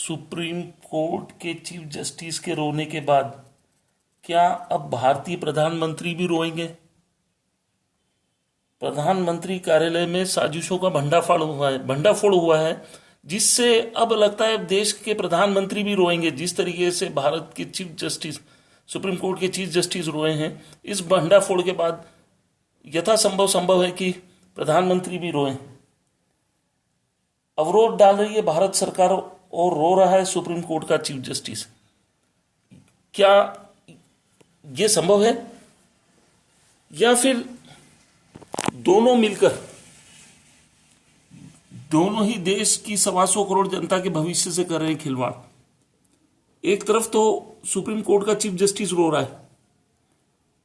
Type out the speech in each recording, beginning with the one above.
Supreme court के chief justice के रोने के बाद क्या अब भारतीय प्रधानमंत्री भी रोएंगे? प्रधानमंत्री कार्यालय में साजिशों का भंडाफोड़ हुआ है, जिससे अब लगता है देश के प्रधानमंत्री भी रोएंगे। जिस तरीके से भारत के चीफ जस्टिस, सुप्रीम कोर्ट के चीफ जस्टिस रोए हैं, इस भंडाफोड़ के बाद संभव है कि प्रधानमंत्री भी रोए। अवरोध डाल रही है भारत सरकार और रो रहा है सुप्रीम कोर्ट का चीफ जस्टिस। क्या यह संभव है, या फिर दोनों मिलकर दोनों ही देश की 125 करोड़ जनता के भविष्य से कर रहे हैं खिलवाड़? एक तरफ तो सुप्रीम कोर्ट का चीफ जस्टिस रो रहा है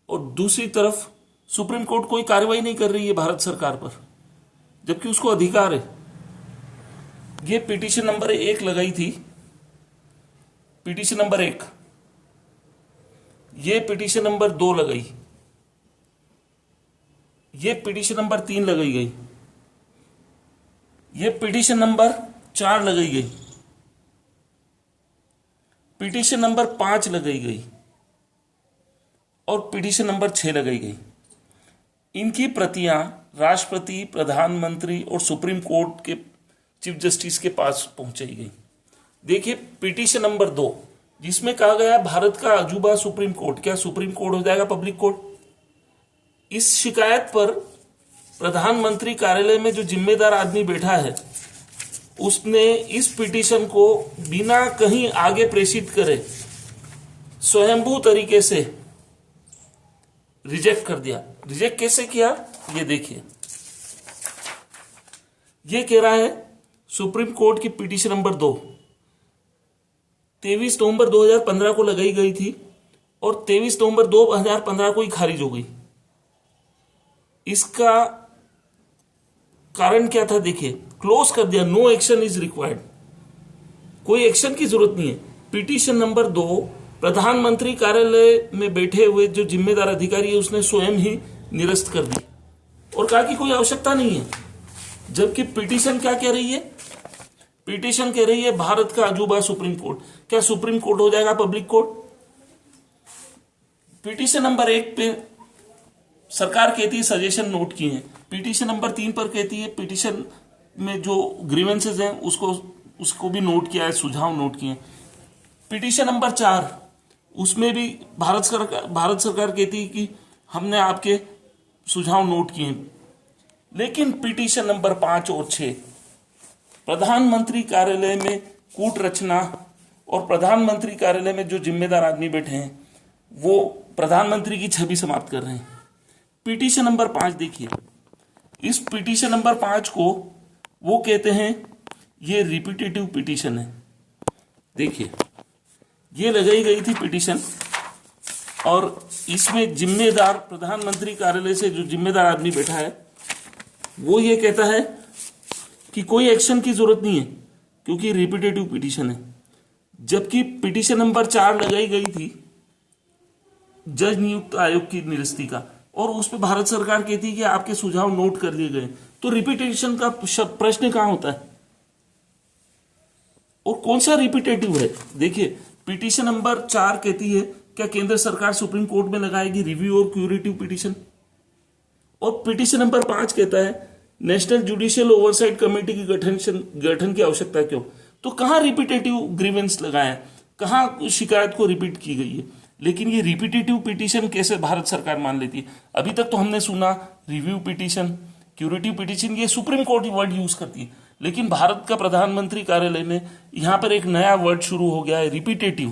और दूसरी तरफ सुप्रीम कोर्ट कोई कार्रवाई नहीं कर रही है भारत सरकार पर, जबकि उसको अधिकार है। ये पिटीशन नंबर 1 लगाई थी, पिटीशन नंबर 1, ये पिटीशन नंबर 2 लगाई, ये पिटीशन नंबर 3 लगाई गई, ये पिटीशन नंबर 4 लगाई गई, पिटीशन नंबर 5 लगाई गई और पिटीशन नंबर 6 लगाई गई। इनकी प्रतियां राष्ट्रपति, प्रधानमंत्री और सुप्रीम कोर्ट के चीफ जस्टिस के पास पहुंचाई गई। देखिए पिटीशन नंबर 2, जिसमें कहा गया भारत का अजूबा सुप्रीम कोर्ट क्या सुप्रीम कोर्ट हो जाएगा पब्लिक कोर्ट? इस शिकायत पर प्रधानमंत्री कार्यालय में जो जिम्मेदार आदमी बैठा है, उसने इस पिटीशन को बिना कहीं आगे प्रेषित करे स्वयंभू तरीके से रिजेक्ट कर दिया। रिजेक्ट कैसे किया, ये देखिए। ये कह रहा है सुप्रीम कोर्ट की पिटीशन नंबर 2 23 नवंबर 2015 को लगाई गई थी और 23 नवंबर 2015 को ही खारिज हो गई। इसका कारण क्या था, देखिए, क्लोज कर दिया, नो एक्शन इज रिक्वायर्ड, कोई एक्शन की जरूरत नहीं है। पिटीशन नंबर 2 प्रधानमंत्री कार्यालय में बैठे हुए जो जिम्मेदार अधिकारी है, उसने स्वयं ही निरस्त कर दी और कहा कि कोई आवश्यकता नहीं है। जबकि पिटीशन क्या कह रही है? पिटीशन कह रही है भारत का अजूबा सुप्रीम कोर्ट क्या सुप्रीम कोर्ट हो जाएगा पब्लिक कोर्ट? पिटीशन नंबर 1 पे सरकार कहती है सजेशन नोट किए हैं, पिटीशन नंबर 3 पर कहती है पिटीशन में जो ग्रीवेंसेस हैं उसको भी नोट किया है, सुझाव नोट किए हैं। पिटीशन नंबर 4, उसमें भी भारत सरकार कहती है कि हमने आपके सुझाव नोट किए हैं। लेकिन पिटीशन नंबर 5 और 6 प्रधानमंत्री कार्यालय में कूट रचना और प्रधानमंत्री कार्यालय में जो जिम्मेदार आदमी बैठे हैं वो प्रधानमंत्री की छवि समाप्त कर रहे हैं। पिटीशन नंबर 5 देखिए, इस पिटीशन नंबर 5 को वो कहते हैं ये रिपीटेटिव पिटीशन है। देखिए, ये लगाई गई थी पिटीशन और इसमें जिम्मेदार प्रधानमंत्री कार्यालय से जो जिम्मेदार आदमी बैठा है वो ये कहता है कि कोई एक्शन की जरूरत नहीं है क्योंकि रिपीटेटिव पिटीशन है। जबकि पिटीशन नंबर 4 लगाई गई थी जज नियुक्त आयोग की निरस्ती का, और उस पर भारत सरकार कहती है कि आपके सुझाव नोट कर लिए गए। तो रिपीटेशन का प्रश्न कहां होता है और कौन सा रिपीटेटिव है? देखिए, पिटीशन नंबर 4 कहती है क्या केंद्र सरकार सुप्रीम कोर्ट में लगाएगी रिव्यू और क्यूरेटिव पिटीशन, और पिटीशन नंबर 5 कहता है नेशनल जुडिशियल ओवरसाइट कमेटी की गठन की आवश्यकता क्यों? तो कहां रिपीटेटिव ग्रीवेंस लगाया, कहां शिकायत को रिपीट की गई है? लेकिन ये रिपीटेटिव पिटीशन कैसे भारत सरकार मान लेती है? अभी तक तो हमने सुना रिव्यू पिटीशन, क्यूरेटिव पिटीशन, ये सुप्रीम कोर्ट वर्ड यूज करती है, लेकिन भारत का प्रधानमंत्री कार्यालय में यहां पर एक नया वर्ड शुरू हो गया है, रिपीटेटिव।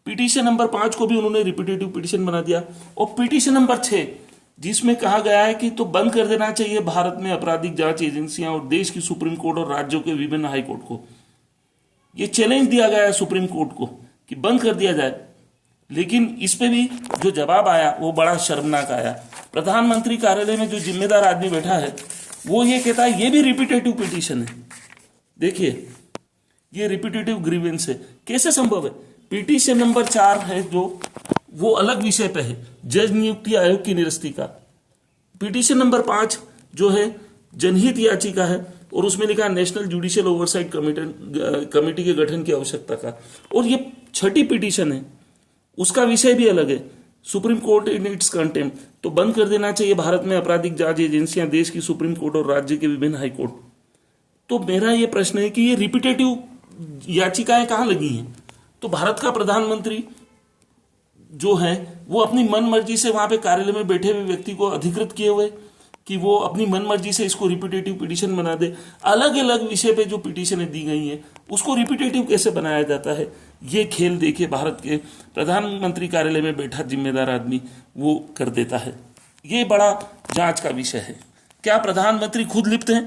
पिटीशन नंबर 5 को भी उन्होंने रिपीटेटिव पिटीशन बना दिया। और पिटीशन नंबर 6, जिसमें कहा गया है कि तो बंद कर देना चाहिए भारत में आपराधिक जांच एजेंसियां और देश की सुप्रीम कोर्ट और राज्यों के विभिन्न हाई कोर्ट को, ये चैलेंज दिया गया है सुप्रीम कोर्ट को कि बंद कर दिया जाए। लेकिन इस पे भी जो जवाब आया वो बड़ा शर्मनाक आया। प्रधानमंत्री कार्यालय में जो जिम्मेदार आदमी बैठा है वो ये कहता है ये भी रिपीटेटिव पिटीशन है। देखिए, ये रिपीटेटिव ग्रीवेंस है, कैसे संभव है? पिटीशन नंबर 4 है जो वो अलग विषय पे है, जज नियुक्ति आयोग की निरस्ती का। पिटीशन नंबर 5 जो है जनहित याचिका है, और उसमें लिखा नेशनल जुडिशियल ओवरसाइट कमेटी के गठन की आवश्यकता का। और ये छठी पिटीशन है, उसका विषय भी अलग है, supreme court in its contempt. तो बंद कर देना चाहिए भारत में आपराधिक जांच एजेंसियां, देश की सुप्रीम कोर्ट और राज्य के विभिन्न हाई कोर्ट। तो मेरा ये प्रश्न है कि ये रिपीटेटिव याचिकाएं कहाँ लगी हैं? तो भारत का प्रधानमंत्री जो है वो अपनी मन मर्जी से वहां पे कार्यालय में बैठे हुए व्यक्ति को अधिकृत किए हुए कि वो अपनी मन मर्जी से इसको रिपीटेटिव पिटीशन बना दे। अलग अलग विषय पे जो पिटीशनें दी गई हैं उसको रिपीटेटिव कैसे बनाया जाता है, ये खेल देखिए भारत के प्रधानमंत्री कार्यालय में बैठा जिम्मेदार आदमी वो कर देता है। ये बड़ा जांच का विषय है। क्या प्रधानमंत्री खुद लिप्त हैं?